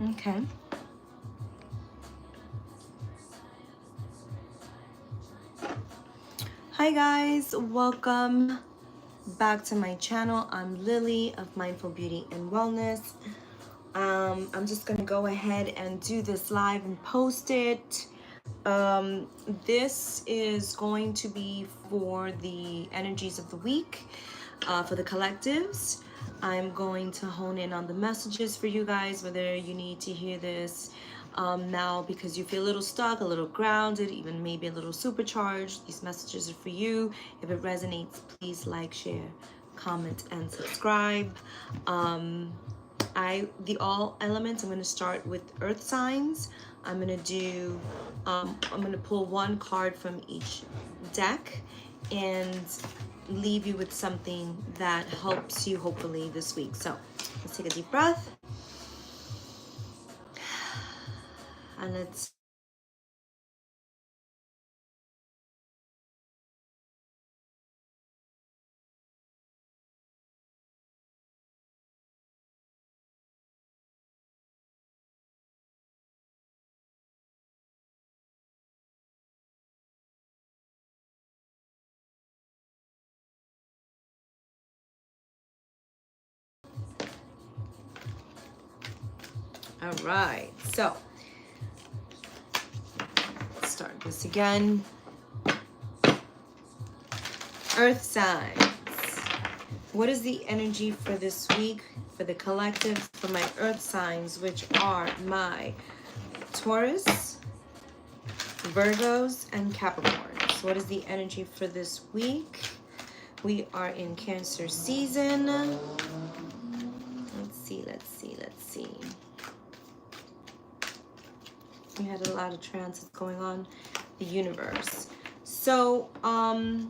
Okay. Hi guys, welcome back to my channel. I'm Lily of Mindful Beauty and Wellness. I'm just gonna go ahead and do this live and post it. This is going to be for the energies of the week, for the collectives. I'm going to hone in on the messages for you guys, whether you need to hear this now because you feel a little stuck, a little grounded, even maybe a little supercharged. These messages are for you. If it resonates, please like, share, comment, and subscribe. The all elements, I'm going to start with earth signs. I'm going to pull one card from each deck and leave you with something that helps you hopefully this week. So let's take a deep breath and let's all right, so let's start this again. Earth signs. What is the energy for this week for the collective, for my earth signs, which are my Taurus, Virgos, and Capricorns? What is the energy for this week? We are in Cancer season. Let's see. We had a lot of transits going on, the universe. So, I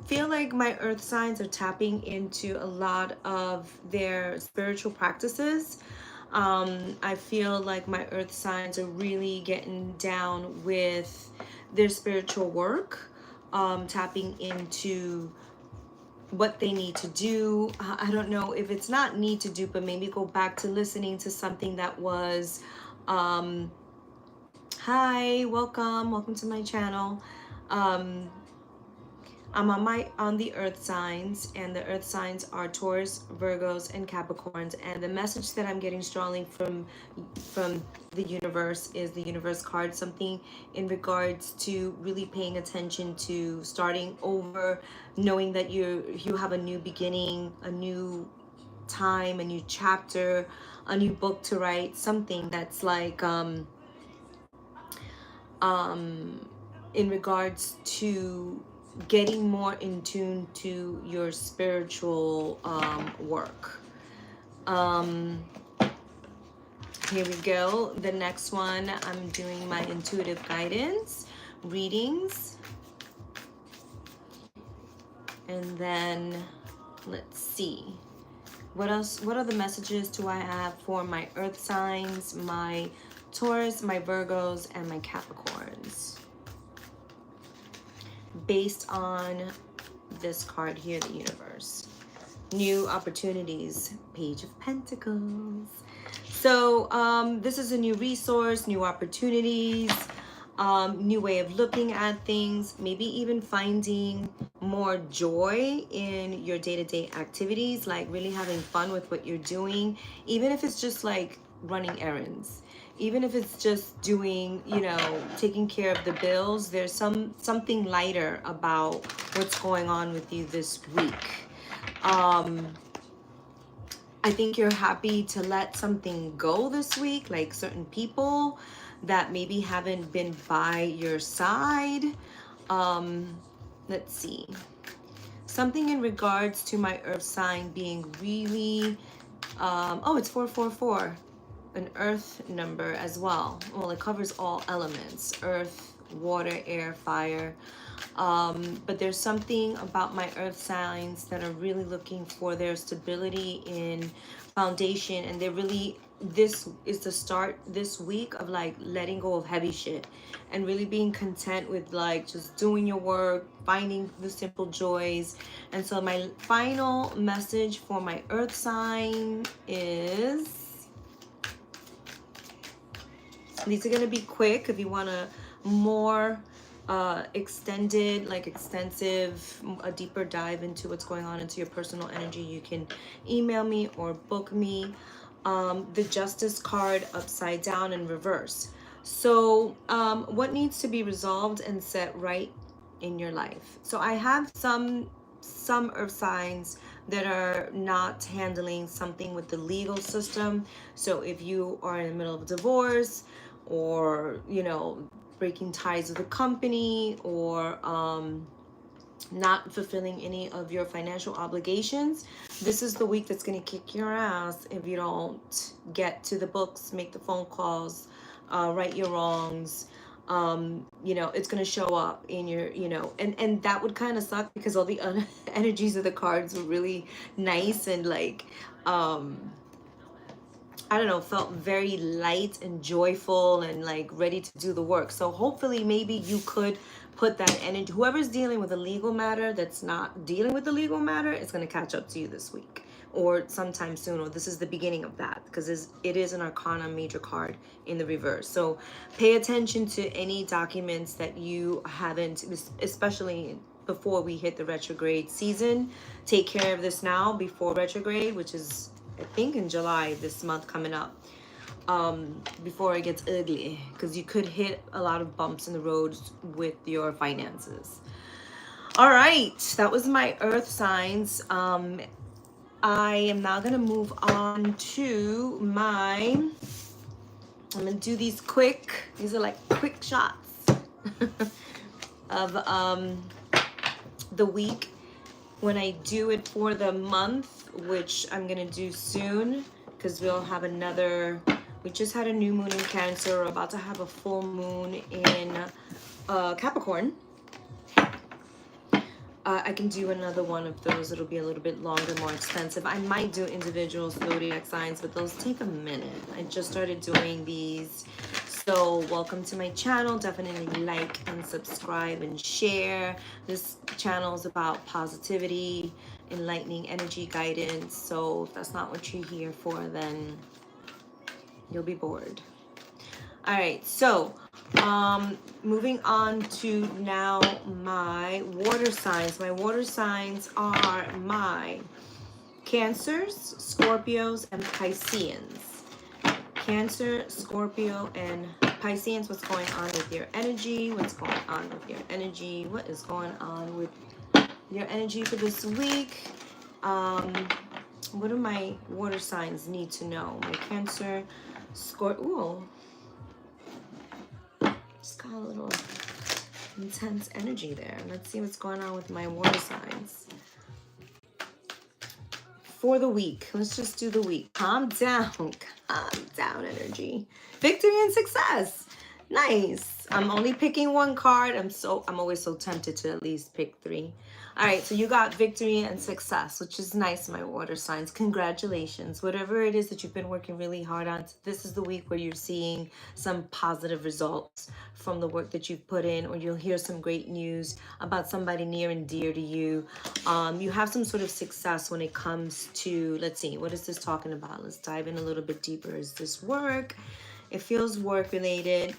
feel like my earth signs are tapping into a lot of their spiritual practices. I feel like my earth signs are really getting down with their spiritual work, tapping into what they need to do. I don't know if it's not need to do, but maybe go back to listening to something that was, hi, welcome to my channel. I'm on the earth signs, and the earth signs are Taurus, Virgos, and Capricorns. And the message that I'm getting strongly from the universe is the universe card, something in regards to really paying attention to starting over, knowing that you have a new beginning, a new time, a new chapter, a new book to write, something that's like in regards to getting more in tune to your spiritual work. Here we go. The next one, I'm doing my intuitive guidance readings. And then let's see. What else? What other messages do I have for my earth signs, my Taurus, my Virgos, and my Capricorns? Based on this card here, the universe. New opportunities, Page of Pentacles. So this is a new resource, new opportunities, new way of looking at things, maybe even finding more joy in your day-to-day activities, like really having fun with what you're doing, even if it's just like running errands, even if it's just doing, taking care of the bills. There's something lighter about what's going on with you this week. I think you're happy to let something go this week, like certain people that maybe haven't been by your side. Let's see. Something in regards to my earth sign being really, oh, it's 444, an earth number as well. Well, it covers all elements, earth, water, air, fire. But there's something about my earth signs that are really looking for their stability in foundation, and they're really, this is the start this week of like letting go of heavy shit and really being content with like just doing your work, finding the simple joys. And so my final message for my earth sign is These are going to be quick. If you want a more extended, like extensive, a deeper dive into what's going on into your personal energy, you can email me or book me. The Justice card upside down in reverse. So what needs to be resolved and set right in your life? So I have some earth signs that are not handling something with the legal system. So if you are in the middle of a divorce, or breaking ties with a company, or not fulfilling any of your financial obligations, this is the week that's going to kick your ass if you don't get to the books, make the phone calls, right your wrongs. It's going to show up in your, and that would kind of suck, because all the other energies of the cards were really nice and like, I don't know, felt very light and joyful and like ready to do the work. So hopefully maybe you could put that energy, whoever's dealing with a legal matter that's not dealing with the legal matter, it's going to catch up to you this week or sometime soon, or this is the beginning of that, because it is an Arcana major card in the reverse. So pay attention to any documents that you haven't, especially before we hit the retrograde season. Take care of this now before retrograde, which is I think in July this month coming up, before it gets ugly, because you could hit a lot of bumps in the roads with your finances. All right, that was my earth signs. I am now gonna move on to I'm gonna do these these are like quick shots of the week. When I do it for the month, which I'm gonna do soon, because we'll have we just had a new moon in Cancer. We're about to have a full moon in Capricorn. I can do another one of those. It'll be a little bit longer, more extensive. I might do individual zodiac signs, but those take a minute. I just started doing these. So welcome to my channel. Definitely like and subscribe and share. This channel is about positivity, enlightening energy guidance. So if that's not what you're here for, then you'll be bored. All right, so moving on to now my water signs. My water signs are my Cancers, Scorpios, and Pisceans. Cancer, Scorpio, and Pisceans. What's going on with your energy? What's going on with your energy? What is going on with your energy for this week? What do my water signs need to know? My Cancer, Scorpio. Just got a little intense energy there. Let's see what's going on with my water signs for the week. Let's just do the week. Calm down energy. Victory and success. Nice. I'm only picking one card. I'm always so tempted to at least pick 3. All right, so you got victory and success, which is nice, my water signs. Congratulations. Whatever it is that you've been working really hard on, this is the week where you're seeing some positive results from the work that you've put in, or you'll hear some great news about somebody near and dear to you. You have some sort of success when it comes to, let's see, what is this talking about? Let's dive in a little bit deeper. Is this work? It feels work related.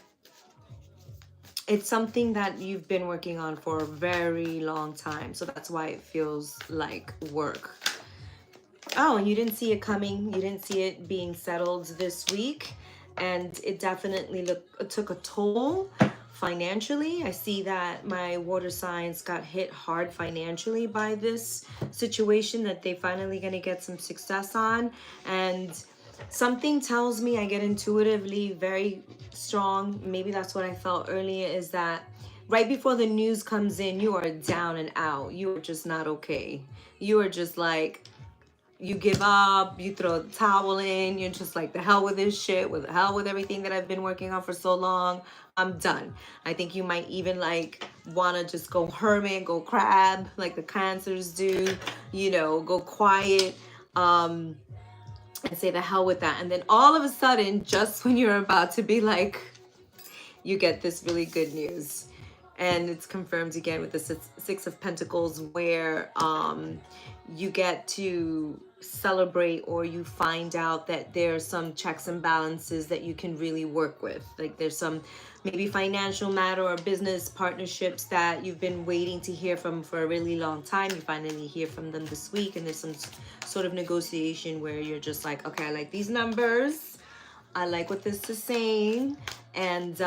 It's something that you've been working on for a very long time. So that's why it feels like work. Oh, and you didn't see it coming. You didn't see it being settled this week. And it definitely took a toll financially. I see that my water signs got hit hard financially by this situation that they finally going to get some success on. And something tells me, I get intuitively very strong, maybe that's what I felt earlier, is that right before the news comes in, you are down and out. You are just not okay. You are just like, you give up, you throw the towel in, you're just like, the hell with this shit, with the hell with everything that I've been working on for so long. I'm done. I think you might even like want to just go hermit, go crab, like the Cancers do, go quiet. And say the hell with that. And then all of a sudden, just when you're about to be like, you get this really good news. And it's confirmed again with the Six of Pentacles, where you get to celebrate, or you find out that there's some checks and balances that you can really work with. Like there's some maybe financial matter or business partnerships that you've been waiting to hear from for a really long time. You finally hear from them this week, and there's some sort of negotiation where you're just like, okay, I like these numbers, I like what this is saying, and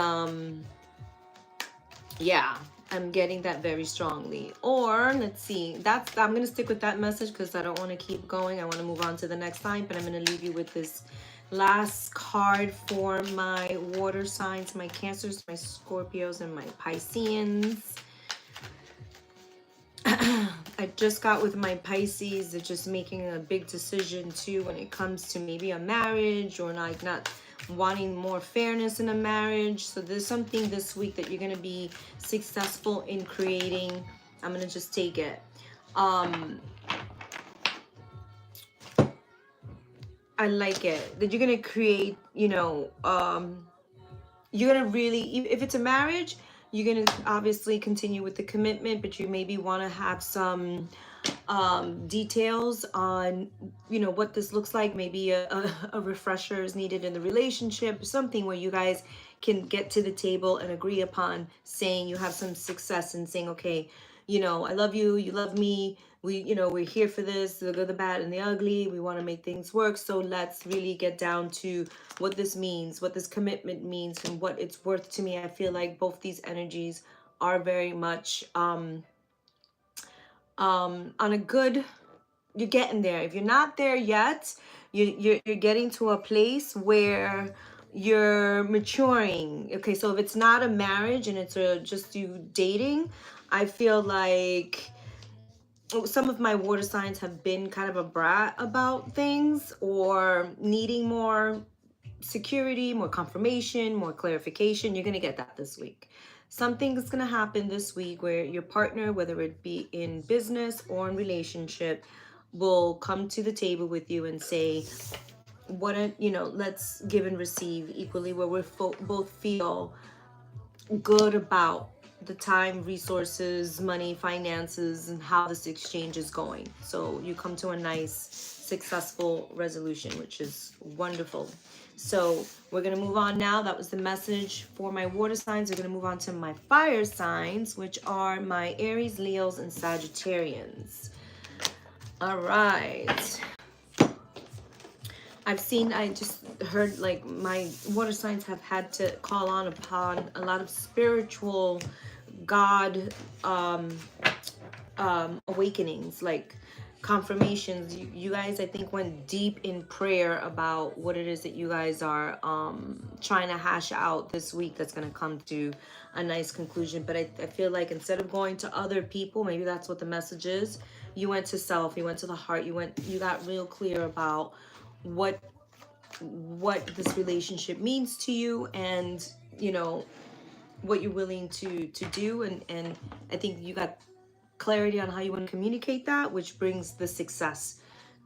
yeah, I'm getting that very strongly. Or let's see, I'm gonna stick with that message because I don't want to keep going. I want to move on to the next sign, but I'm gonna leave you with this last card for my water signs, my Cancers, my Scorpios, and my Pisceans. I just got with my Pisces. They're just making a big decision too when it comes to maybe a marriage, or like not wanting more fairness in a marriage. So there's something this week that you're going to be successful in creating. I'm going to just take it. I like it that you're going to create, you know, you're going to really, if it's a marriage, you're going to obviously continue with the commitment, but you maybe want to have some details on, you know, what this looks like. Maybe a refresher is needed in the relationship, something where you guys can get to the table and agree upon saying you have some success in saying, okay, you know, I love you, you love me, we, you know, we're here for this, the good, the bad, and the ugly. We want to make things work. So let's really get down to what this means, what this commitment means, and what it's worth to me. I feel like both these energies are very much on a good, you're getting there. If you're not there yet, you're getting to a place where you're maturing. Okay, so if it's not a marriage and it's just you dating, I feel like some of my water signs have been kind of a brat about things, or needing more security, more confirmation, more clarification. You're going to get that this week. Something is going to happen this week where your partner, whether it be in business or in relationship, will come to the table with you and say, what a, you know, let's give and receive equally, where we both feel good about the time, resources, money, finances, and how this exchange is going. So you come to a nice, successful resolution, which is wonderful. So we're going to move on now. That was the message for my water signs. We're going to move on to my fire signs, which are my Aries, Leos, and Sagittarians. All right. I just heard like my water signs have had to call on upon a lot of spiritual God awakenings, like confirmations. You guys, I think, went deep in prayer about what it is that you guys are trying to hash out this week that's going to come to a nice conclusion. But I feel like instead of going to other people, maybe that's what the message is, you went to self, you went to the heart, you got real clear about what this relationship means to you, and you know what you're willing to do, and I think you got clarity on how you want to communicate that, which brings the success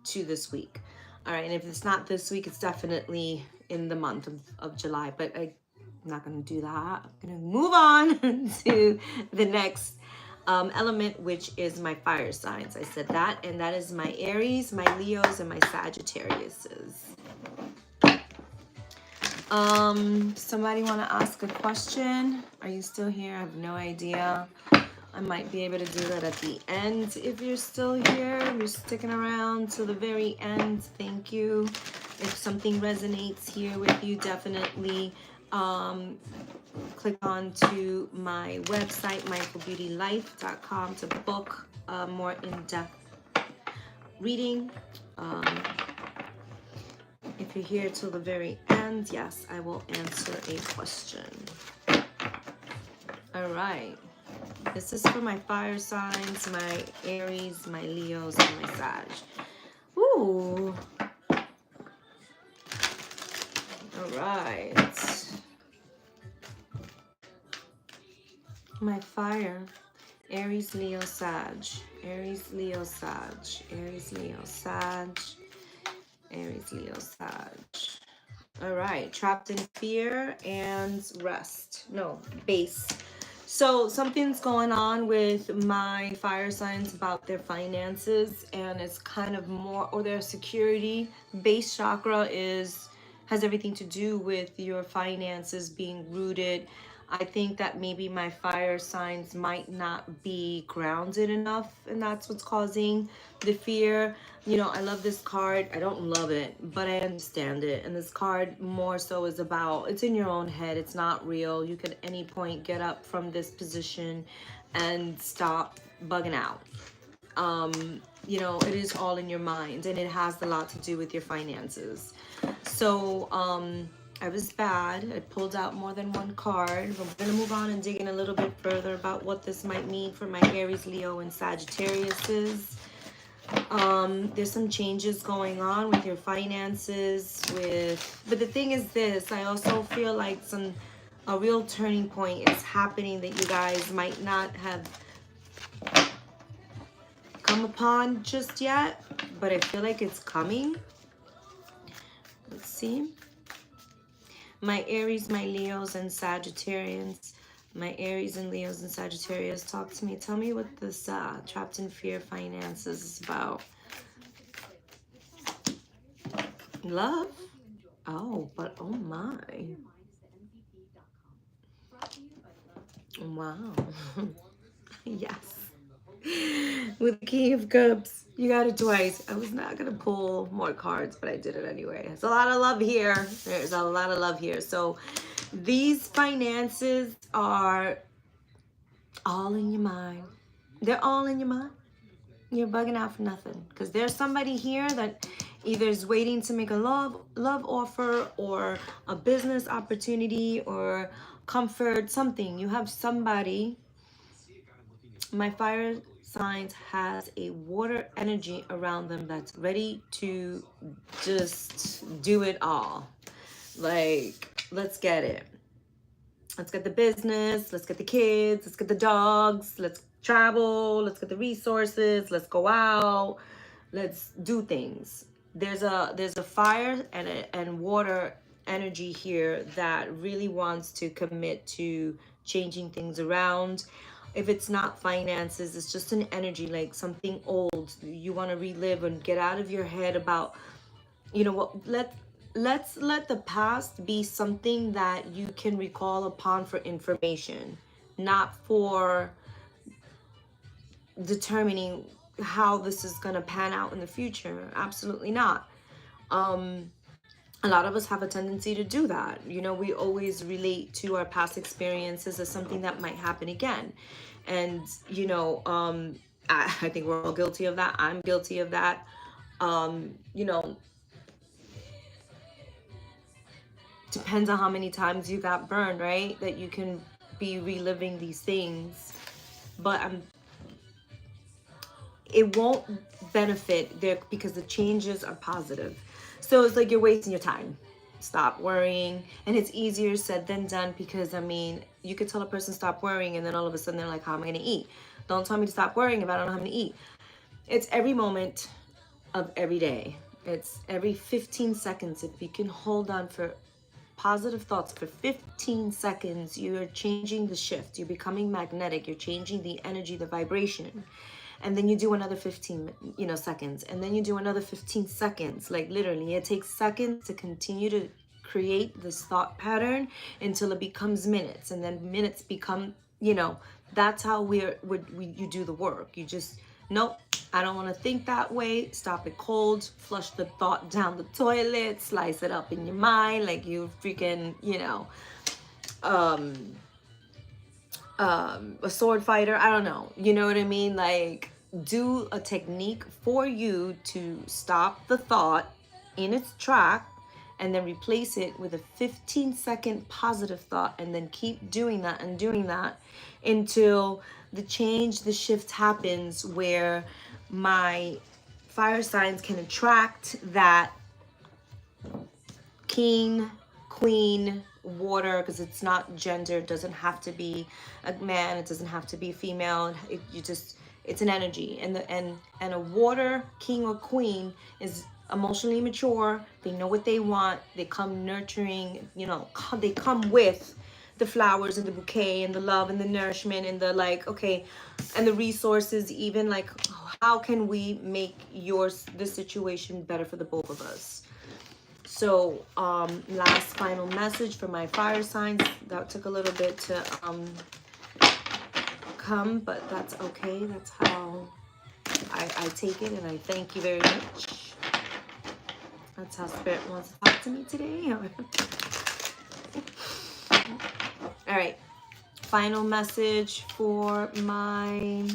to this week. All right, and if it's not this week, it's definitely in the month of July, but I'm not going to do that. I'm going to move on to the next element, which is my fire signs. I said that, and that is my Aries, my Leos, and my Sagittariuses. Somebody want to ask a question? Are you still here? I have no idea. I might be able to do that at the end. If you're still here, you're sticking around to the very end, thank you. If something resonates here with you, definitely click on to my website, mindfulbeautylife.com, to book a more in-depth reading. If you're here till the very end, yes, I will answer a question. All right. This is for my fire signs, my Aries, my Leos, and my Sag. Ooh. All right. My fire. Aries, Leo, Sag. Aries, Leo, Sag. Aries, Leo, Sag. Aries, Leo, Sag. All right. Trapped in fear and rest. No, base. So something's going on with my fire signs about their finances, and it's kind of more, or their security. Base chakra has everything to do with your finances being rooted. I think that maybe my fire signs might not be grounded enough, and that's what's causing the fear. I love this card. I don't love it, but I understand it. And this card more so is about, it's in your own head. It's not real. You could at any point get up from this position and stop bugging out. It is all in your mind, and it has a lot to do with your finances. So, I was bad. I pulled out more than one card. But we're gonna move on and dig in a little bit further about what this might mean for my Aries, Leo, and Sagittariuses. There's some changes going on with your finances, but the thing is this, I also feel like a real turning point is happening that you guys might not have come upon just yet, but I feel like it's coming. Let's see. My Aries, my Leos, and Sagittarians. My Aries and Leos and Sagittarius, talk to me. Tell me what this trapped in fear finances is about. Love? Oh, but oh my. Wow. Yes. With the King of Cups, you got it twice. I was not going to pull more cards, but I did it anyway. There's a lot of love here. There's a lot of love here. So these finances are all in your mind. They're all in your mind. You're bugging out for nothing, because there's somebody here that either is waiting to make a love offer, or a business opportunity, or comfort, something. You have somebody. My fire signs has a water energy around them that's ready to just do it all. Like, let's get it. Let's get the business, let's get the kids, let's get the dogs, let's travel, let's get the resources, let's go out, let's do things. There's a fire and water energy here that really wants to commit to changing things around. If it's not finances, it's just an energy, like something old you want to relive and get out of your head about. Let's let the past be something that you can recall upon for information, not for determining how this is going to pan out in the future. Absolutely not. A lot of us have a tendency to do that. We always relate to our past experiences as something that might happen again. And I think we're all guilty of that. I'm guilty of that. You know Depends on how many times you got burned, right? That you can be reliving these things. But it won't benefit there, because the changes are positive. So it's like you're wasting your time. Stop worrying. And it's easier said than done, because you could tell a person stop worrying, and then all of a sudden they're like, how am I gonna eat? Don't tell me to stop worrying if I don't know how I'm gonna eat. It's every moment of every day. It's every 15 seconds. If you can hold on for positive thoughts for 15 seconds, you're changing the shift. You're becoming magnetic. You're changing the energy, the vibration. And then you do another 15 seconds, and then you do another 15 seconds. Like, literally, it takes seconds to continue to create this thought pattern until it becomes minutes, and then minutes become, that's how you do the work. You just, nope, I don't want to think that way. Stop it cold. Flush the thought down the toilet. Slice it up in your mind like you freaking, a sword fighter. I don't know. You know what I mean? Like, do a technique for you to stop the thought in its track, and then replace it with a 15-second positive thought, and then keep doing that and doing that until the shift happens, where my fire signs can attract that king, queen, water, because it's not gender. It doesn't have to be a man. It doesn't have to be female. It's an energy. And a water king or queen is emotionally mature. They know what they want. They come nurturing. They come with the flowers and the bouquet and the love and the nourishment and the like, okay, and the resources, even like how can we make this situation better for the both of us. So last final message for my fire signs. That took a little bit to come, but that's okay. That's how I take it, and I thank you very much. That's how Spirit wants to talk to me today. All right. Final message for my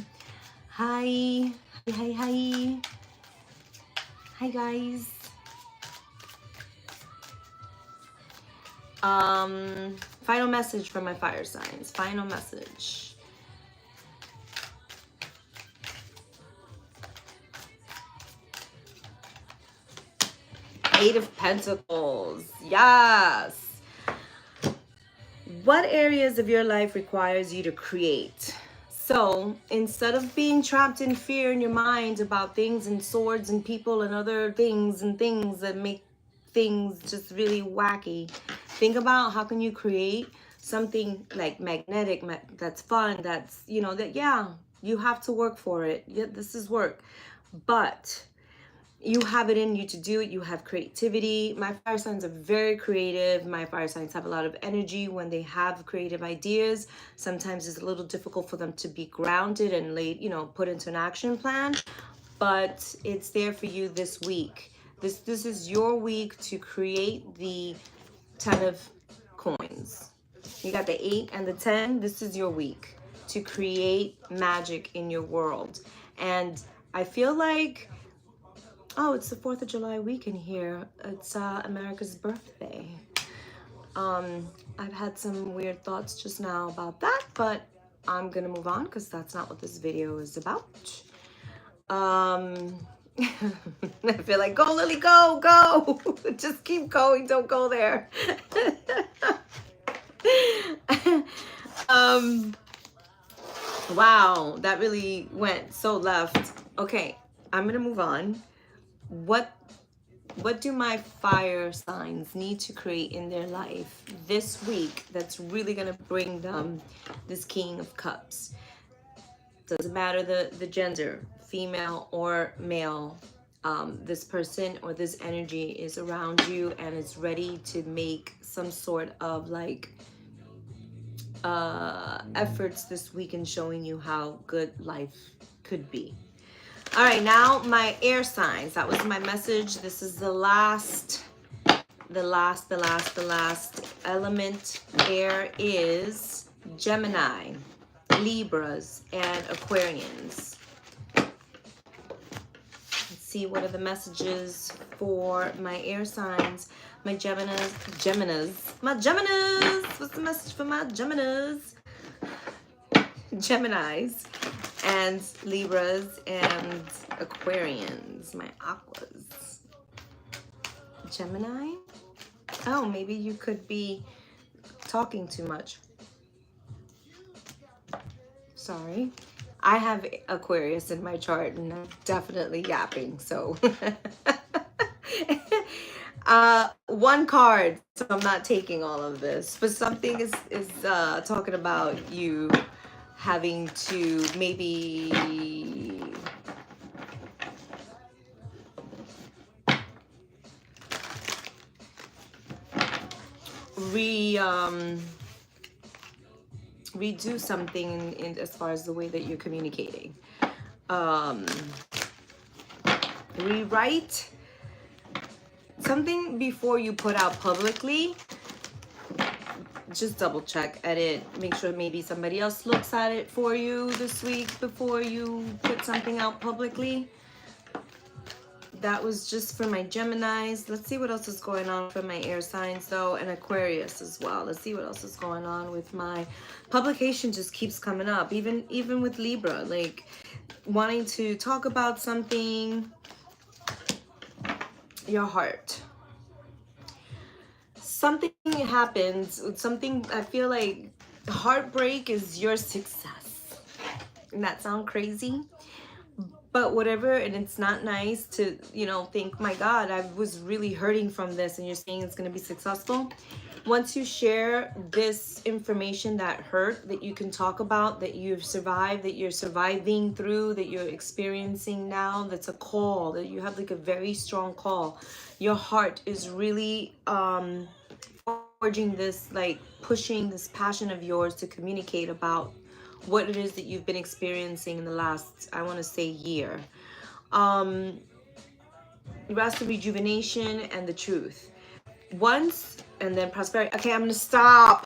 hi guys. Final message for my fire signs. Final message. Eight of Pentacles. Yes. What areas of your life requires you to create? So instead of being trapped in fear in your mind about things and swords and people and other things that make things just really wacky, think about how can you create something like magnetic, that's fun, that's, you know, that, yeah, you have to work for it. Yeah, this is work, but you have it in you to do it. You have creativity. My fire signs are very creative. My fire signs have a lot of energy when they have creative ideas. Sometimes it's a little difficult for them to be grounded and laid, you know, put into an action plan, but it's there for you this week. This is your week to create the 10 of coins. You got the 8 and the 10. This is your week to create magic in your world. And I feel like, oh, it's the 4th of July weekend here. It's America's birthday. I've had some weird thoughts just now about that, but I'm gonna move on because that's not what this video is about. I feel like, go Lily, go. Just keep going, don't go there. Wow, that really went so left. Okay, I'm gonna move on. What do my fire signs need to create in their life this week that's really going to bring them this King of Cups? Doesn't matter the gender, female or male. This person or this energy is around you and is ready to make some sort of like efforts this week in showing you how good life could be. All right, now my air signs. That was my message. This is the last element. Air is Gemini, Libras, and Aquarians. Let's see, what are the messages for my air signs? My Geminis. What's the message for my Geminis? Geminis. And Libras and Aquarians, my aquas. Gemini? Oh, maybe you could be talking too much. Sorry. I have Aquarius in my chart and I'm definitely yapping, so. One card, so I'm not taking all of this, but something is talking about you having to maybe redo something in as far as the way that you're communicating. Rewrite something before you put out publicly. Just double check, edit, make sure maybe somebody else looks at it for you this week before you put something out publicly. That was just for my Geminis. Let's see what else is going on for my air signs though, and Aquarius as well. Let's see what else is going on with my publication. Just keeps coming up, even with Libra, like wanting to talk about something, your heart. Something happens, something, I feel like heartbreak is your success. And that sounds crazy, but whatever. And it's not nice to, you know, think, my God, I was really hurting from this, and you're saying it's going to be successful. Once you share this information that hurt, that you can talk about, that you've survived, that you're surviving through, that you're experiencing now, that's a call, that you have like a very strong call. Your heart is really forging this, like pushing this passion of yours to communicate about what it is that you've been experiencing in the last, I want to say, year. Um, rest of rejuvenation and the truth. Once, and then prosperity. Okay, I'm gonna stop.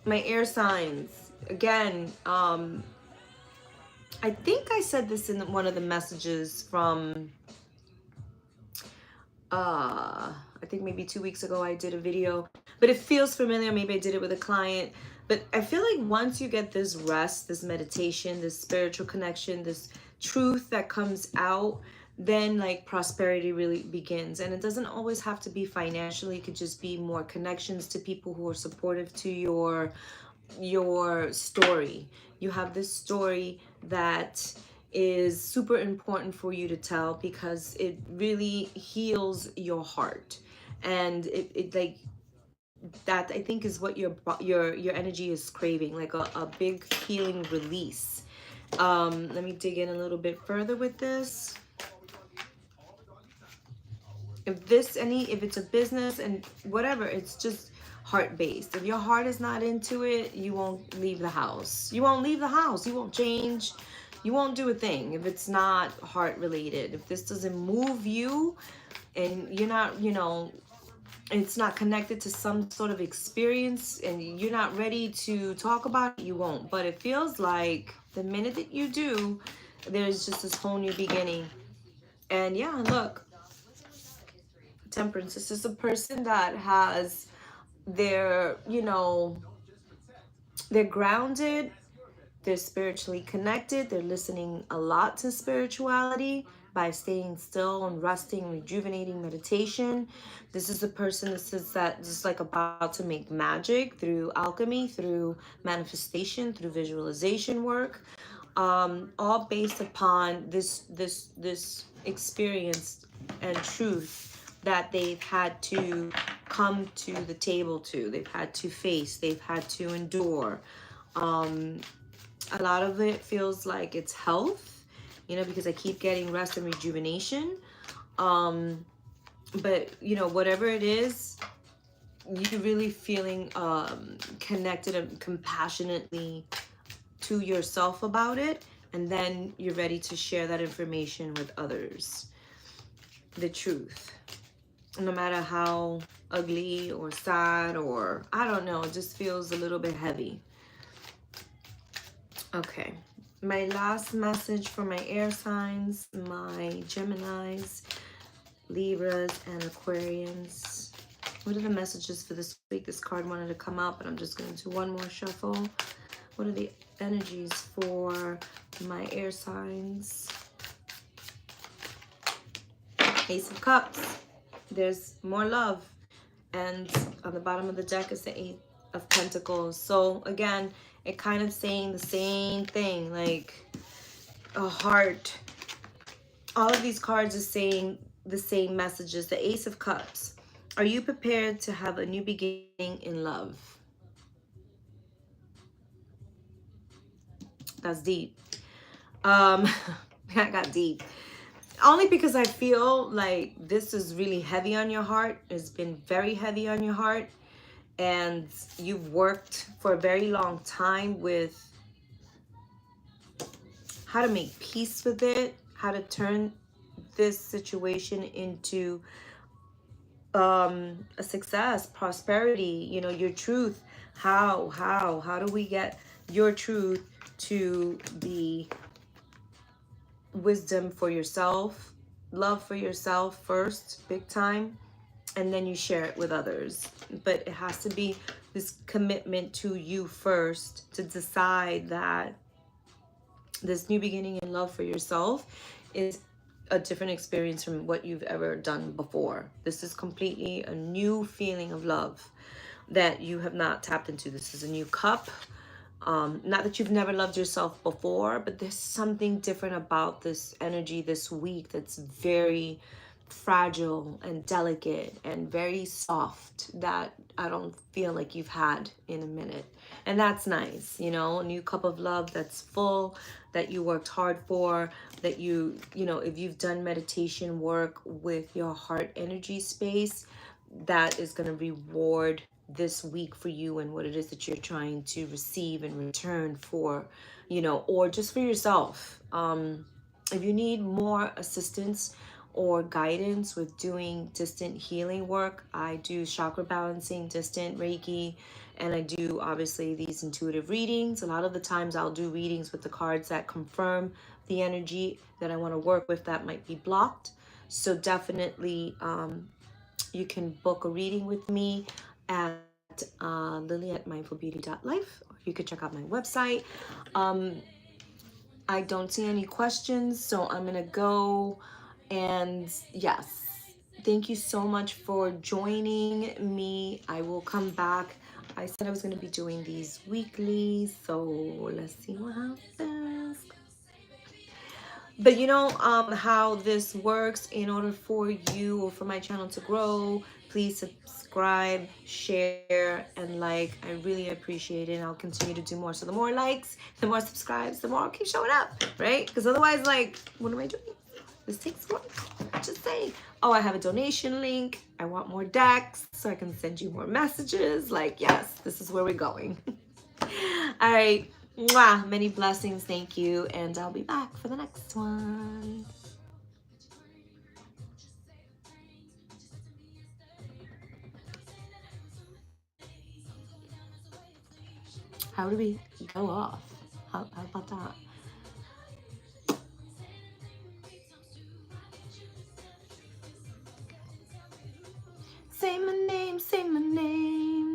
My air signs again. I think I said this in one of the messages from I think maybe 2 weeks ago I did a video, but it feels familiar. Maybe I did it with a client. But I feel like once you get this rest, this meditation, this spiritual connection, this truth that comes out, then like prosperity really begins. And it doesn't always have to be financially. It could just be more connections to people who are supportive to your story. You have this story that is super important for you to tell because it really heals your heart. And it like that, I think, is what your energy is craving, like a big healing release. Let me dig in a little bit further with this. If it's a business and whatever, it's just heart based. If your heart is not into it, you won't leave the house. You won't leave the house. You won't change. You won't do a thing if it's not heart related. If this doesn't move you and you're not, it's not connected to some sort of experience and you're not ready to talk about it, you won't. But it feels like the minute that you do, there's just this whole new beginning. And yeah, look, Temperance. This is a person that has their, they're grounded, they're spiritually connected, they're listening a lot to spirituality by staying still and resting, rejuvenating meditation. This is a person that says that just like about to make magic through alchemy, through manifestation, through visualization work, all based upon this experience and truth that they've had to come to the table to, they've had to face, they've had to endure. A lot of it feels like it's health, because I keep getting rest and rejuvenation. But whatever it is, you're really feeling connected and compassionately to yourself about it, and then you're ready to share that information with others. The truth. No matter how ugly or sad or I don't know, it just feels a little bit heavy. Okay, my last message for my air signs, my Geminis, Libras, and Aquarians. What are the messages for this week? This card wanted to come out, but I'm just going to do one more shuffle. What are the energies for my air signs? Ace of Cups. There's more love. And on the bottom of the deck is the Eight of Pentacles. So again, it kind of saying the same thing, like a heart. All of these cards are saying the same messages. The Ace of Cups. Are you prepared to have a new beginning in love? That's deep. I got deep. Only because I feel like this is really heavy on your heart. It's been very heavy on your heart. And you've worked for a very long time with how to make peace with it, how to turn this situation into a success, prosperity, your truth. How do we get your truth to be wisdom for yourself, love for yourself first, big time, and then you share it with others. But it has to be this commitment to you first to decide that this new beginning in love for yourself is a different experience from what you've ever done before. This is completely a new feeling of love that you have not tapped into. This is a new cup. Not that you've never loved yourself before, but there's something different about this energy this week that's very fragile and delicate and very soft that I don't feel like you've had in a minute. And that's nice, you know, a new cup of love that's full, that you worked hard for, that you know, if you've done meditation work with your heart energy space, that is going to reward this week for you and what it is that you're trying to receive in return for, you know, or just for yourself. If you need more assistance or guidance with doing distant healing work, I do chakra balancing, distant Reiki, and I do obviously these intuitive readings. A lot of the times I'll do readings with the cards that confirm the energy that I want to work with that might be blocked. So definitely you can book a reading with me at lily@mindfulbeauty.life, or you could check out my website. Um, I don't see any questions, so I'm gonna go. And yes, thank you so much for joining me. I will come back. I said I was gonna be doing these weekly, so let's see what happens. But you know how this works. In order for you or for my channel to grow, please subscribe, share, and like. I really appreciate it, and I'll continue to do more. So the more likes, the more subscribes, the more I'll keep showing up, right? Because otherwise, like, what am I doing? This takes work. Just saying. Oh, I have a donation link. I want more decks so I can send you more messages. Like, yes, this is where we're going. All right. Mwah. Many blessings. Thank you. And I'll be back for the next one. How do we go off? How about that? Say my name, say my name.